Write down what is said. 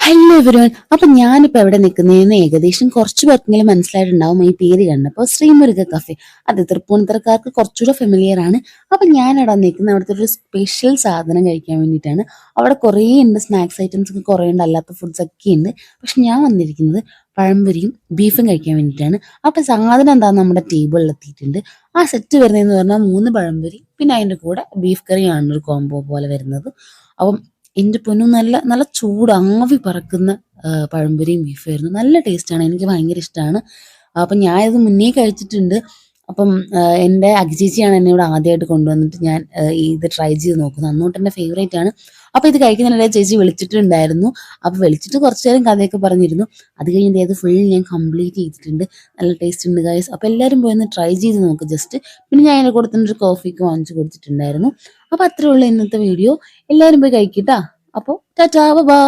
Hello everyone. അപ്പൊ ഞാനിപ്പോ എവിടെ നിൽക്കുന്നതെന്ന് ഏകദേശം കുറച്ച് പേർക്കെങ്കിലും മനസ്സിലായിട്ടുണ്ടാവും ഈ പേര് കണ്ടപ്പോൾ. ശ്രീമുരുക കഫേ. അത് തൃപ്പൂണിത്തറക്കാർക്ക് കുറച്ചുകൂടെ ഫെമിലിയർ ആണ്. അപ്പൊ ഞാനവിടെ നിൽക്കുന്ന അവിടുത്തെ ഒരു സ്പെഷ്യൽ സാധനം കഴിക്കാൻ വേണ്ടിയിട്ടാണ്. അവിടെ കുറേ ഉണ്ട്, സ്നാക്സ് ഐറ്റംസ് ഒക്കെ കുറേ ഉണ്ട്, അല്ലാത്ത ഫുഡ്സ് ഒക്കെ ഉണ്ട്. പക്ഷെ ഞാൻ വന്നിരിക്കുന്നത് പഴംപൊരിയും ബീഫും കഴിക്കാൻ വേണ്ടിയിട്ടാണ്. അപ്പൊ സാധനം എന്താ, നമ്മുടെ ടേബിളിൽ എത്തിയിട്ടുണ്ട്. ആ സെറ്റ് വരുന്നതെന്ന് പറഞ്ഞാൽ 3 പഴംപൊരി, പിന്നെ അതിൻ്റെ കൂടെ ബീഫ് കറിയാണ് ഒരു കോംബോ പോലെ വരുന്നത്. അപ്പം എൻ്റെ പൊന്നു, നല്ല നല്ല ചൂട് ആവി പറക്കുന്ന പഴംപൊരിയും ബീഫുമായിരുന്നു. നല്ല ടേസ്റ്റാണ്, എനിക്ക് ഭയങ്കര ഇഷ്ടമാണ്. അപ്പം ഞാൻ ഇത് മുന്നേ കഴിച്ചിട്ടുണ്ട്. അപ്പം എൻ്റെ അഖിചേച്ചിയാണ് എന്നെ ഇവിടെ ആദ്യമായിട്ട് കൊണ്ടുവന്നിട്ട് ഞാൻ ഇത് ട്രൈ ചെയ്ത് നോക്കുന്നത്. അന്നോട്ട് എൻ്റെ ഫേവറേറ്റ് ആണ്. അപ്പോൾ ഇത് കഴിക്കുന്നതിനിടെ ചേച്ചി വിളിച്ചിട്ടുണ്ടായിരുന്നു. അപ്പോൾ വിളിച്ചിട്ട് കുറച്ച് നേരം കഥയൊക്കെ പറഞ്ഞിരുന്നു. അത് കഴിഞ്ഞ് ഇത് ഫുൾ ഞാൻ കംപ്ലീറ്റ് ചെയ്തിട്ടുണ്ട്. നല്ല ടേസ്റ്റ് ഉണ്ട് ഗൈസ്. അപ്പോൾ എല്ലാവരും പോയി ഒന്ന് ട്രൈ ചെയ്ത് നോക്ക് ജസ്റ്റ്. പിന്നെ ഞാൻ അതിൻ്റെ കൂടെ തന്നെ ഒരു കോഫിക്ക് വാങ്ങിച്ചു കൊടുത്തിട്ടുണ്ടായിരുന്നു. അപ്പോൾ അത്രേ ഉള്ളൂ ഇന്നത്തെ വീഡിയോ. എല്ലാവരും പോയി കഴിക്കട്ടാ. അപ്പോൾ ടാറ്റാ ബൈ.